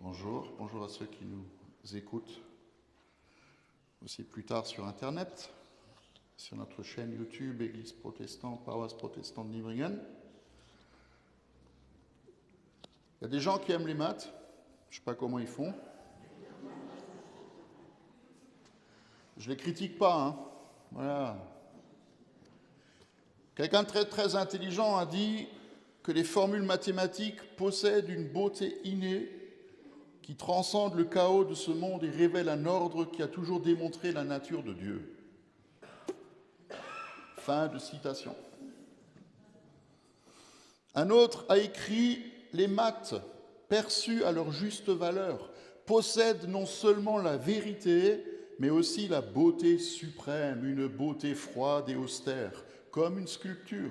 Bonjour à ceux qui nous écoutent aussi plus tard sur Internet, sur notre chaîne YouTube Église protestante, paroisse protestante de Nijmegen. Il y a des gens qui aiment les maths, je ne sais pas comment ils font. Je ne les critique pas, hein. Voilà. Quelqu'un de très intelligent a dit que les formules mathématiques possèdent une beauté innée qui transcende le chaos de ce monde et révèle un ordre qui a toujours démontré la nature de Dieu. Fin de citation. Un autre a écrit « Les maths, perçues à leur juste valeur, possèdent non seulement la vérité, mais aussi la beauté suprême, une beauté froide et austère, comme une sculpture.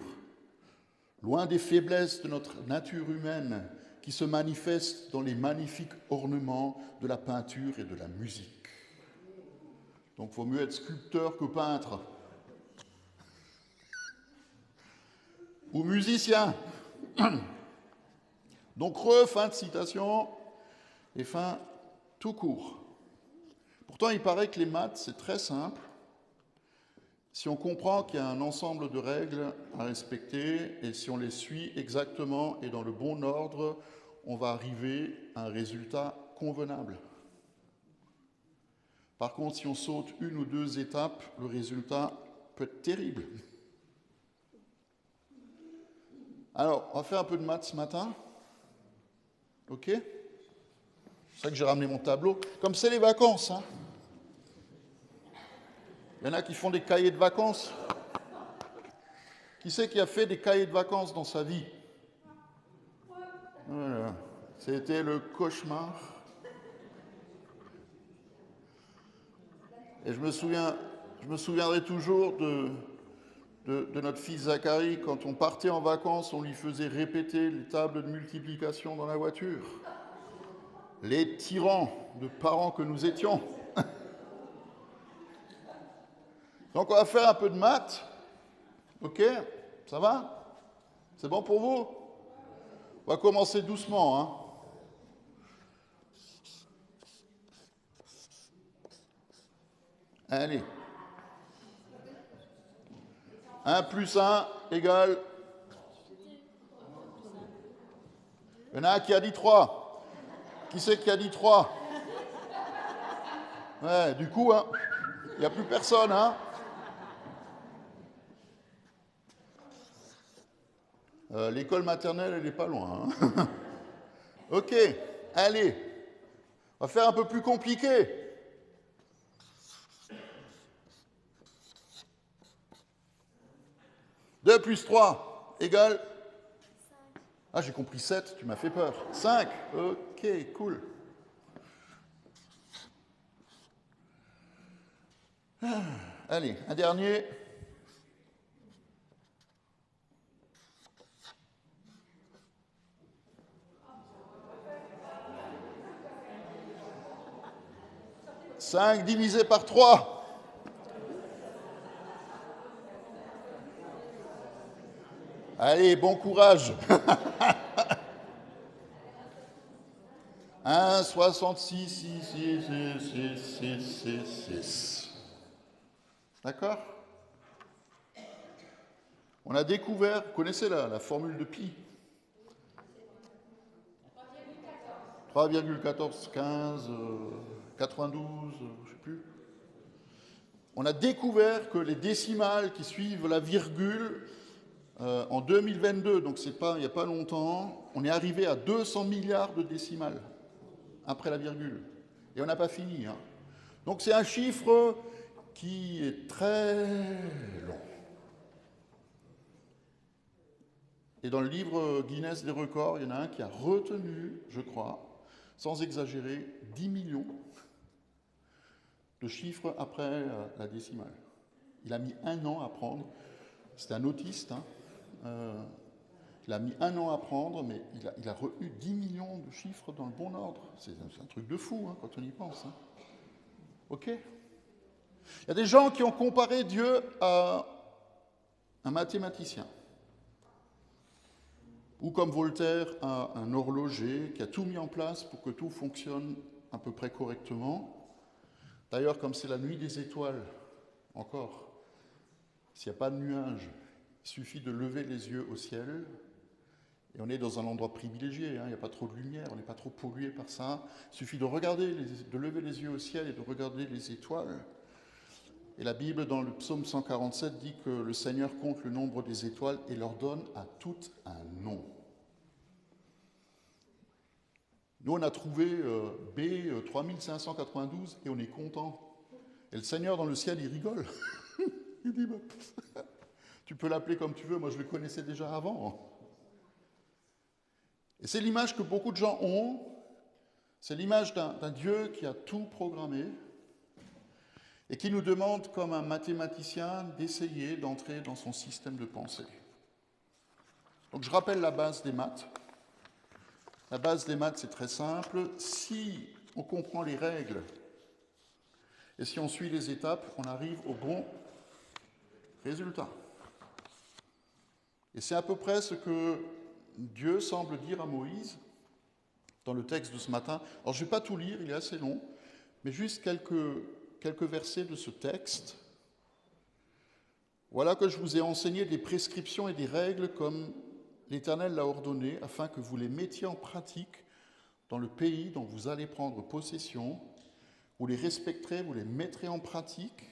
Loin des faiblesses de notre nature humaine, qui se manifestent dans les magnifiques ornements de la peinture et de la musique. » Donc il vaut mieux être sculpteur que peintre. Ou musicien. Donc fin de citation, et fin tout court. Pourtant, il paraît que les maths, c'est très simple, si on comprend qu'il y a un ensemble de règles à respecter, et si on les suit exactement et dans le bon ordre, on va arriver à un résultat convenable. Par contre, si on saute une ou deux étapes, le résultat peut être terrible. Alors, on va faire un peu de maths ce matin. Ok ? C'est pour ça que j'ai ramené mon tableau. Comme c'est les vacances, hein. Il y en a qui font des cahiers de vacances. Qui c'est qui a fait des cahiers de vacances dans sa vie ? Voilà. C'était le cauchemar. Et je me souviendrai toujours de notre fils Zacharie. Quand on partait en vacances, on lui faisait répéter les tables de multiplication dans la voiture. Les tyrans de parents que nous étions. Donc on va faire un peu de maths. Ok ? Ça va ? C'est bon pour vous ? On va commencer doucement, hein. Allez. 1 plus 1 égale... Il y en a un qui a dit 3. Qui c'est qui a dit 3 ? Ouais, du coup, hein, il n'y a plus personne, hein. L'école maternelle, elle n'est pas loin, hein. Ok, allez. On va faire un peu plus compliqué. « 2 plus 3 égale... » Ah, j'ai compris 7, tu m'as fait peur. 5, ok, cool. Allez, un dernier. « 5 divisé par 3. » Allez, bon courage. 1, 66, 6. D'accord ? On a découvert, vous connaissez la formule de pi ? 3,1415, 92, je ne sais plus. On a découvert que les décimales qui suivent la virgule, en 2022, donc il n'y a pas longtemps, on est arrivé à 200 milliards de décimales après la virgule. Et on n'a pas fini, hein. Donc c'est un chiffre qui est très long. Et dans le livre Guinness des records, il y en a un qui a retenu, je crois, sans exagérer, 10 millions de chiffres après la décimale. Il a mis 1 an à prendre. C'était un autiste, hein. Il a mis 1 an à prendre, mais il a retenu 10 millions de chiffres dans le bon ordre. C'est un truc de fou, hein, quand on y pense, hein. Ok ? Il y a des gens qui ont comparé Dieu à un mathématicien. Ou comme Voltaire a un horloger qui a tout mis en place pour que tout fonctionne à peu près correctement. D'ailleurs, comme c'est la nuit des étoiles, encore, s'il n'y a pas de nuages, il suffit de lever les yeux au ciel, et on est dans un endroit privilégié, hein, il n'y a pas trop de lumière, on n'est pas trop pollué par ça. Il suffit de regarder, de lever les yeux au ciel et de regarder les étoiles. Et la Bible, dans le psaume 147, dit que le Seigneur compte le nombre des étoiles et leur donne à toutes un nom. Nous, on a trouvé B 3592 et on est content. Et le Seigneur dans le ciel, il rigole. Il dit, tu peux l'appeler comme tu veux, moi je le connaissais déjà avant. Et c'est l'image que beaucoup de gens ont, c'est l'image d'un Dieu qui a tout programmé et qui nous demande, comme un mathématicien, d'essayer d'entrer dans son système de pensée. Donc je rappelle la base des maths. La base des maths, c'est très simple. Si on comprend les règles et si on suit les étapes, on arrive au bon résultat. Et c'est à peu près ce que Dieu semble dire à Moïse dans le texte de ce matin. Alors je ne vais pas tout lire, il est assez long, mais juste quelques versets de ce texte. Voilà que je vous ai enseigné des prescriptions et des règles comme l'Éternel l'a ordonné, afin que vous les mettiez en pratique dans le pays dont vous allez prendre possession. Vous les respecterez, vous les mettrez en pratique,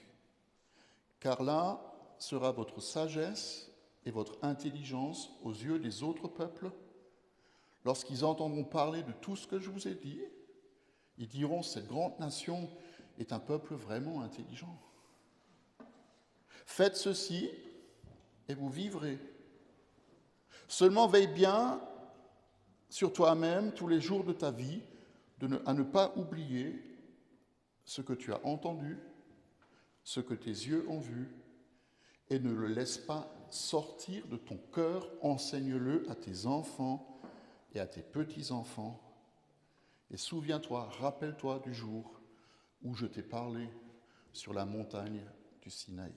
car là sera votre sagesse et votre intelligence aux yeux des autres peuples. Lorsqu'ils entendront parler de tout ce que je vous ai dit, ils diront, cette grande nation est un peuple vraiment intelligent. Faites ceci et vous vivrez. Seulement veille bien sur toi-même tous les jours de ta vie, à ne pas oublier ce que tu as entendu, ce que tes yeux ont vu, et ne le laisse pas sortir de ton cœur, enseigne-le à tes enfants et à tes petits-enfants. Et souviens-toi, rappelle-toi du jour où je t'ai parlé sur la montagne du Sinaï.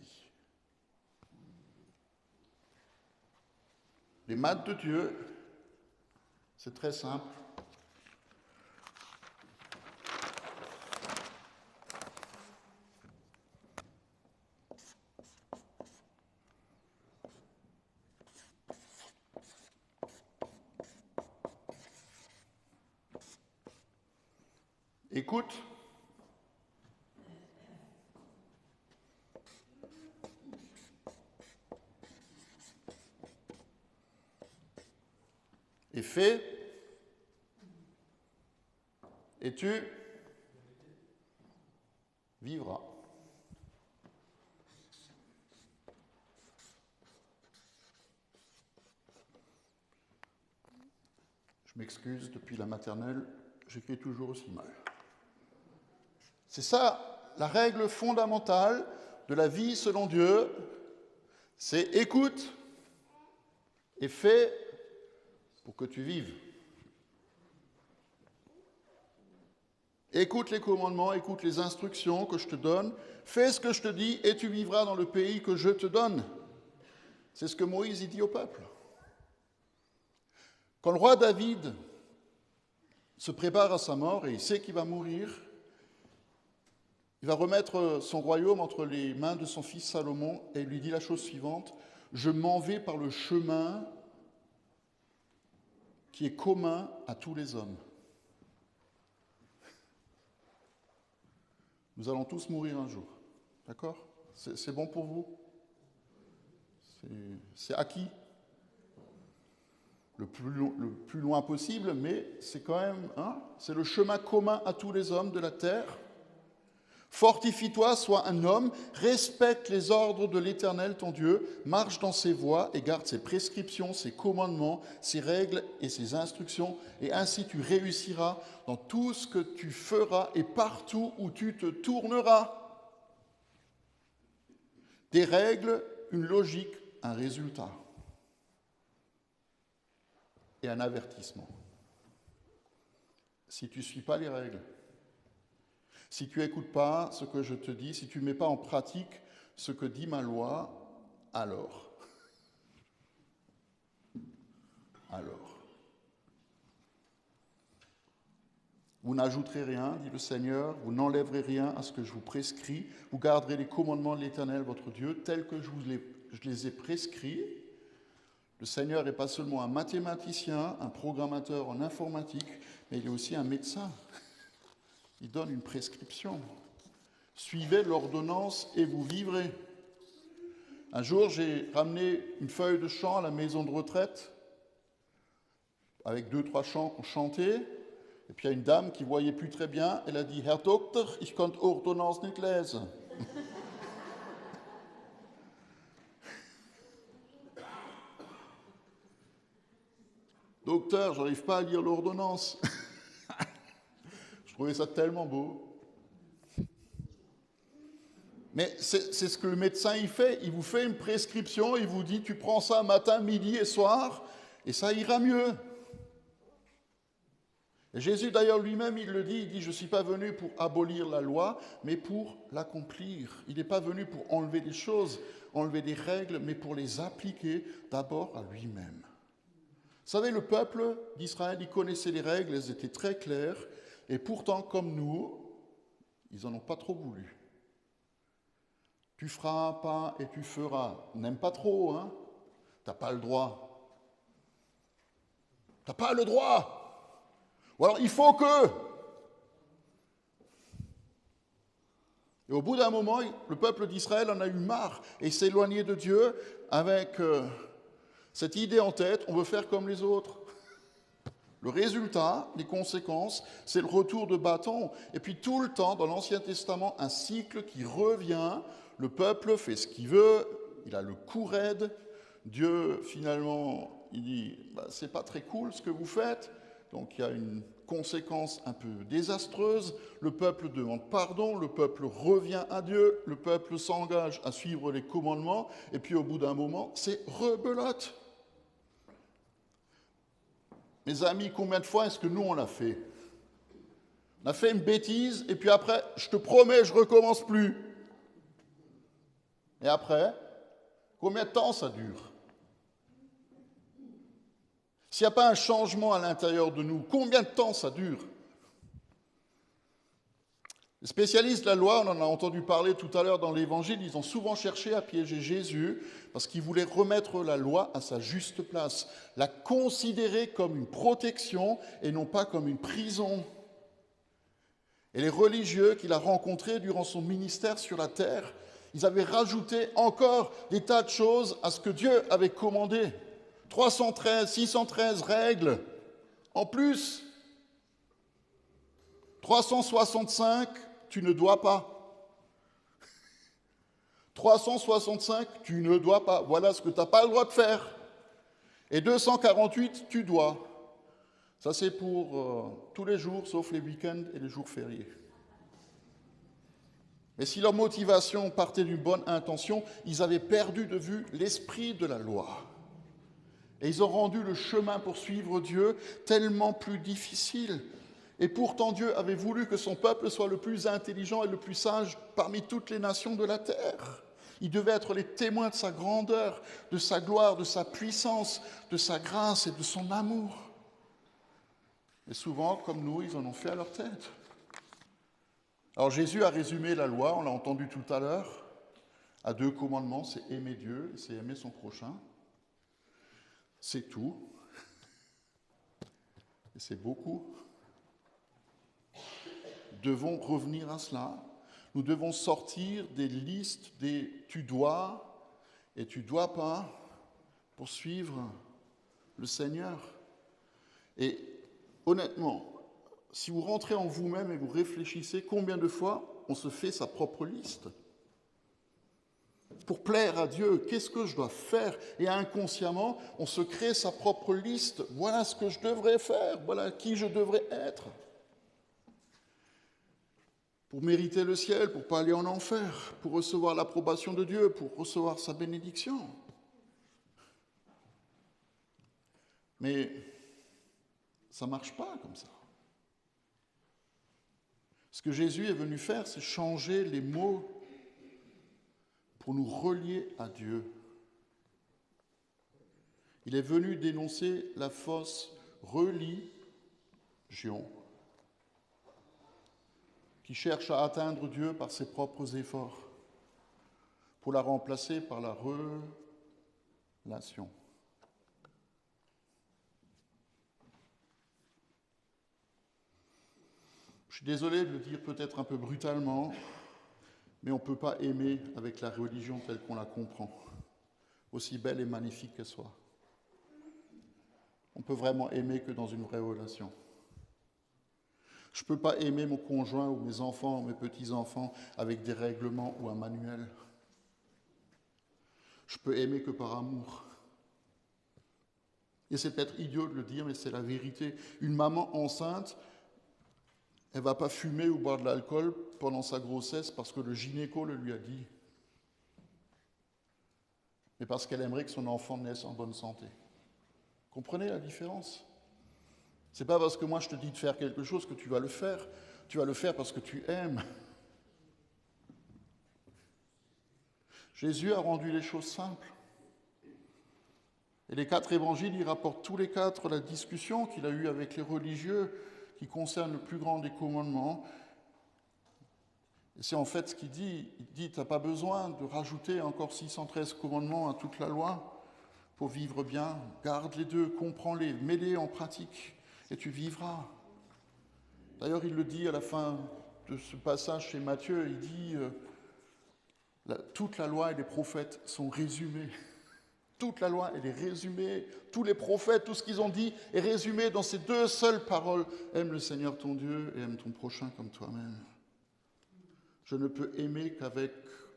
Les maths de Dieu, c'est très simple. Écoute. Et fais. Et tu vivras. Je m'excuse, depuis la maternelle, j'écris toujours aussi mal. C'est ça, la règle fondamentale de la vie selon Dieu, c'est écoute et fais pour que tu vives. Écoute les commandements, écoute les instructions que je te donne, fais ce que je te dis et tu vivras dans le pays que je te donne. C'est ce que Moïse dit au peuple. Quand le roi David se prépare à sa mort et il sait qu'il va mourir, il va remettre son royaume entre les mains de son fils Salomon et il lui dit la chose suivante, « Je m'en vais par le chemin qui est commun à tous les hommes. » Nous allons tous mourir un jour. D'accord ? C'est bon pour vous ? C'est acquis. Le plus loin possible, mais c'est quand même, c'est le chemin commun à tous les hommes de la terre. Fortifie-toi, sois un homme, respecte les ordres de l'Éternel ton Dieu, marche dans ses voies et garde ses prescriptions, ses commandements, ses règles et ses instructions, et ainsi tu réussiras dans tout ce que tu feras et partout où tu te tourneras. Des règles, une logique, un résultat. Et un avertissement. Si tu ne suis pas les règles, si tu n'écoutes pas ce que je te dis, si tu ne mets pas en pratique ce que dit ma loi, alors Vous n'ajouterez rien, dit le Seigneur, vous n'enlèverez rien à ce que je vous prescris, vous garderez les commandements de l'Éternel, votre Dieu, tels que je les ai prescrits. Le Seigneur n'est pas seulement un mathématicien, un programmateur en informatique, mais il est aussi un médecin. Il donne une prescription. Suivez l'ordonnance et vous vivrez. Un jour, j'ai ramené une feuille de chant à la maison de retraite, avec 2-3 chants qu'on chantait. Et puis il y a une dame qui ne voyait plus très bien, elle a dit « Herr Doktor, ich kann Ordonnance nicht lesen ». Docteur, j'arrive pas à lire l'ordonnance. Je trouvais ça tellement beau. Mais c'est ce que le médecin il fait. Il vous fait une prescription, il vous dit tu prends ça matin, midi et soir, et ça ira mieux. Et Jésus d'ailleurs lui-même, il le dit, il dit je ne suis pas venu pour abolir la loi, mais pour l'accomplir. Il n'est pas venu pour enlever des choses, enlever des règles, mais pour les appliquer d'abord à lui-même. Vous savez, le peuple d'Israël, il connaissait les règles, elles étaient très claires, et pourtant, comme nous, ils n'en ont pas trop voulu. Tu feras pas et tu feras. On n'aime pas trop, hein? T'as pas le droit. T'as pas le droit. Ou alors, il faut que. Et au bout d'un moment, le peuple d'Israël en a eu marre et s'est éloigné de Dieu avec cette idée en tête, on veut faire comme les autres. Le résultat, les conséquences, c'est le retour de bâton. Et puis tout le temps, dans l'Ancien Testament, un cycle qui revient. Le peuple fait ce qu'il veut, il a le cou raide. Dieu, finalement, il dit c'est pas très cool ce que vous faites. Donc il y a une conséquence un peu désastreuse. Le peuple demande pardon, le peuple revient à Dieu, le peuple s'engage à suivre les commandements. Et puis au bout d'un moment, c'est rebelote. Mes amis, combien de fois est-ce que nous on l'a fait? On a fait une bêtise et puis après, je te promets, je recommence plus. Et après, combien de temps ça dure? S'il n'y a pas un changement à l'intérieur de nous, combien de temps ça dure? Les spécialistes de la loi, on en a entendu parler tout à l'heure dans l'Évangile, ils ont souvent cherché à piéger Jésus parce qu'ils voulaient remettre la loi à sa juste place, la considérer comme une protection et non pas comme une prison. Et les religieux qu'il a rencontrés durant son ministère sur la terre, ils avaient rajouté encore des tas de choses à ce que Dieu avait commandé. 313, 613 règles en plus. 365, tu ne dois pas. 365, tu ne dois pas. Voilà ce que tu n'as pas le droit de faire. Et 248, tu dois. Ça, c'est pour tous les jours, sauf les week-ends et les jours fériés. Mais si leur motivation partait d'une bonne intention, ils avaient perdu de vue l'esprit de la loi. Et ils ont rendu le chemin pour suivre Dieu tellement plus difficile. Et pourtant, Dieu avait voulu que son peuple soit le plus intelligent et le plus sage parmi toutes les nations de la terre. Ils devaient être les témoins de sa grandeur, de sa gloire, de sa puissance, de sa grâce et de son amour. Et souvent, comme nous, ils en ont fait à leur tête. Alors Jésus a résumé la loi, on l'a entendu tout à l'heure, à 2 commandements, c'est aimer Dieu et c'est aimer son prochain. C'est tout. Et c'est beaucoup. Nous devons revenir à cela. Nous devons sortir des listes des tu dois et tu dois pas pour suivre le Seigneur. Et honnêtement, si vous rentrez en vous-même et vous réfléchissez, combien de fois on se fait sa propre liste? Pour plaire à Dieu, qu'est-ce que je dois faire? Et inconsciemment, on se crée sa propre liste. Voilà ce que je devrais faire, voilà qui je devrais être. Pour mériter le ciel, pour ne pas aller en enfer, pour recevoir l'approbation de Dieu, pour recevoir sa bénédiction. Mais ça ne marche pas comme ça. Ce que Jésus est venu faire, c'est changer les mots pour nous relier à Dieu. Il est venu dénoncer la fausse religion. qui cherche à atteindre Dieu par ses propres efforts, pour la remplacer par la relation. Je suis désolé de le dire peut-être un peu brutalement, mais on ne peut pas aimer avec la religion telle qu'on la comprend, aussi belle et magnifique qu'elle soit. On peut vraiment aimer que dans une vraie relation. Je ne peux pas aimer mon conjoint ou mes enfants ou mes petits-enfants avec des règlements ou un manuel. Je peux aimer que par amour. Et c'est peut-être idiot de le dire, mais c'est la vérité. Une maman enceinte, elle ne va pas fumer ou boire de l'alcool pendant sa grossesse parce que le gynéco le lui a dit, mais parce qu'elle aimerait que son enfant naisse en bonne santé. Comprenez la différence? C'est pas parce que moi je te dis de faire quelque chose que tu vas le faire. Tu vas le faire parce que tu aimes. Jésus a rendu les choses simples. Et les 4 évangiles, ils rapportent tous les 4 la discussion qu'il a eue avec les religieux qui concerne le plus grand des commandements. Et c'est en fait ce qu'il dit. Il dit, tu n'as pas besoin de rajouter encore 613 commandements à toute la loi pour vivre bien. Garde les deux, comprends-les, mets-les en pratique et tu vivras. D'ailleurs, il le dit à la fin de ce passage chez Matthieu, il dit, toute la loi et les prophètes sont résumés. Toute la loi, elle est résumée. Tous les prophètes, tout ce qu'ils ont dit est résumé dans ces 2 seules paroles. Aime le Seigneur ton Dieu et aime ton prochain comme toi-même. Je ne peux aimer qu'avec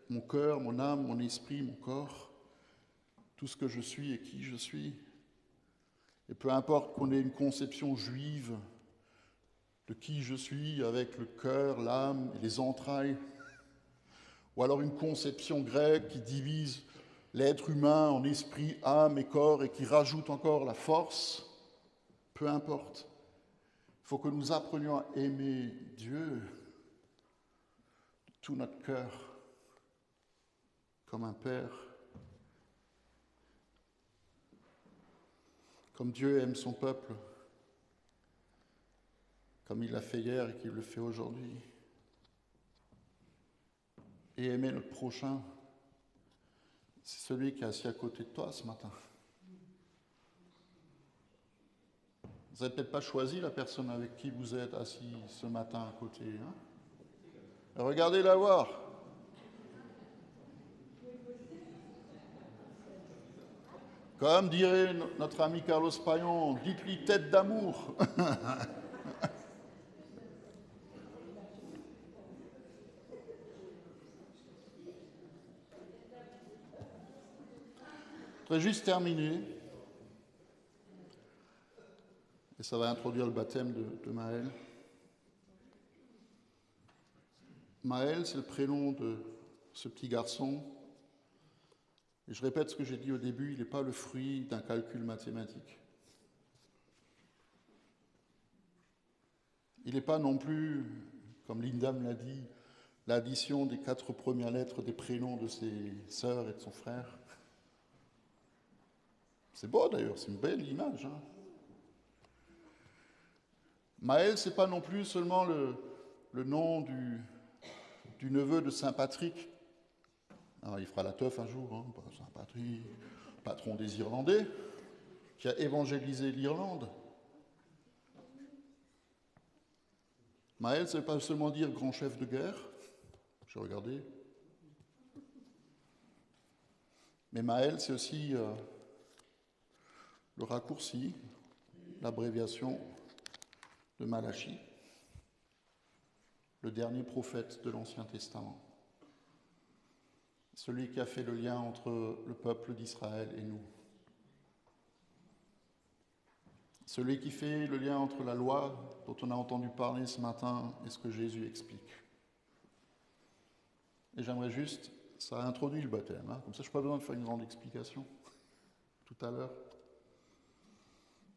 mon cœur, mon âme, mon esprit, mon corps, tout ce que je suis et qui je suis. Et peu importe qu'on ait une conception juive de qui je suis avec le cœur, l'âme et les entrailles, ou alors une conception grecque qui divise l'être humain en esprit, âme et corps et qui rajoute encore la force, peu importe. Il faut que nous apprenions à aimer Dieu de tout notre cœur, comme un père, comme Dieu aime son peuple, comme il l'a fait hier et qu'il le fait aujourd'hui. Et aimer notre prochain, c'est celui qui est assis à côté de toi ce matin. Vous n'avez peut-être pas choisi la personne avec qui vous êtes assis ce matin à côté. Hein? Regardez-la voir. Comme dirait notre ami Carlos Payon, dites-lui tête d'amour. Je voudrais juste terminer, et ça va introduire le baptême de Maël. Maël, c'est le prénom de ce petit garçon. Et je répète ce que j'ai dit au début, il n'est pas le fruit d'un calcul mathématique. Il n'est pas non plus, comme Linda me l'a dit, l'addition des 4 premières lettres des prénoms de ses sœurs et de son frère. C'est beau d'ailleurs, c'est une belle image. Hein. Maël, ce n'est pas non plus seulement le nom du neveu de Saint Patrick. Alors, il fera la teuf un jour, hein, Saint Patrick, patron des Irlandais, qui a évangélisé l'Irlande. Maël, ça ne veut pas seulement dire grand chef de guerre, j'ai regardé. Mais Maël, c'est aussi le raccourci, l'abréviation de Malachie, le dernier prophète de l'Ancien Testament. Celui qui a fait le lien entre le peuple d'Israël et nous. Celui qui fait le lien entre la loi dont on a entendu parler ce matin et ce que Jésus explique. Et j'aimerais juste, ça a introduit le baptême, hein, comme ça je n'ai pas besoin de faire une grande explication tout à l'heure.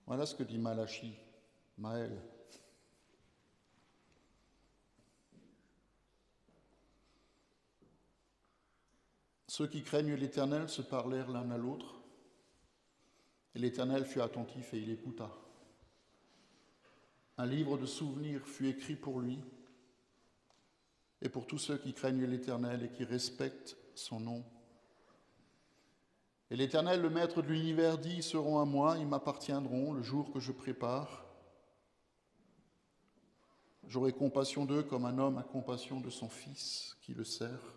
Voilà ce que dit Malachie, Maël. Ceux qui craignent l'Éternel se parlèrent l'un à l'autre, et l'Éternel fut attentif et il écouta. Un livre de souvenirs fut écrit pour lui, et pour tous ceux qui craignent l'Éternel et qui respectent son nom. Et l'Éternel, le Maître de l'univers, dit, ils seront à moi, ils m'appartiendront le jour que je prépare. J'aurai compassion d'eux comme un homme a compassion de son fils qui le sert.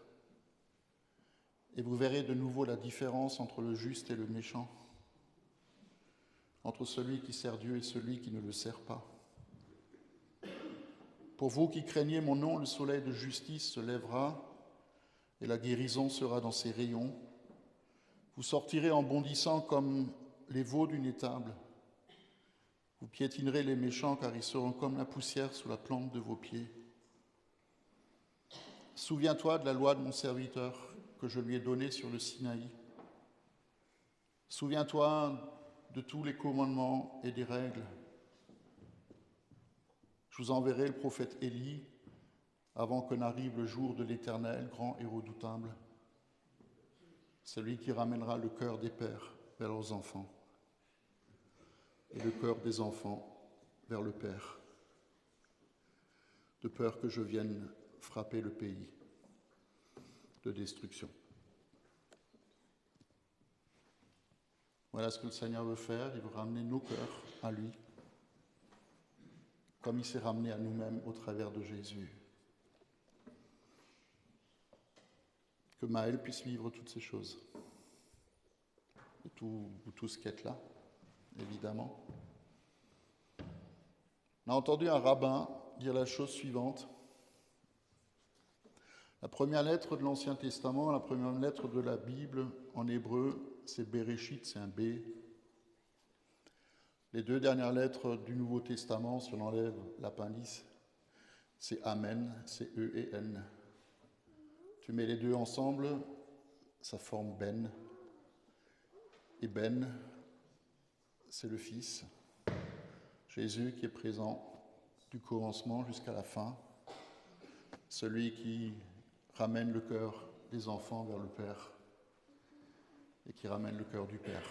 Et vous verrez de nouveau la différence entre le juste et le méchant, entre celui qui sert Dieu et celui qui ne le sert pas. Pour vous qui craignez mon nom, le soleil de justice se lèvera et la guérison sera dans ses rayons. Vous sortirez en bondissant comme les veaux d'une étable. Vous piétinerez les méchants car ils seront comme la poussière sous la plante de vos pieds. Souviens-toi de la loi de mon serviteur que je lui ai donnée sur le Sinaï. Souviens-toi de tous les commandements et des règles. Je vous enverrai le prophète Élie avant que n'arrive le jour de l'Éternel, grand et redoutable, celui qui ramènera le cœur des pères vers leurs enfants et le cœur des enfants vers le Père, de peur que je vienne frapper le pays de destruction. Voilà ce que le Seigneur veut faire, il veut ramener nos cœurs à lui, comme il s'est ramené à nous-mêmes au travers de Jésus. Que Maël puisse vivre toutes ces choses, et tout ce qui est là, évidemment. On a entendu un rabbin dire la chose suivante. La première lettre de l'Ancien Testament, la première lettre de la Bible en hébreu, c'est Bereshit, c'est un B. Les deux dernières lettres du Nouveau Testament, si on enlève l'appendice, c'est Amen, c'est E et N. Tu mets les deux ensemble, ça forme Ben. Et Ben, c'est le Fils, Jésus qui est présent du commencement jusqu'à la fin, celui qui ramène le cœur des enfants vers le Père et qui ramène le cœur du Père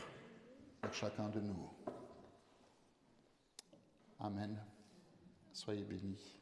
vers chacun de nous. Amen. Soyez bénis.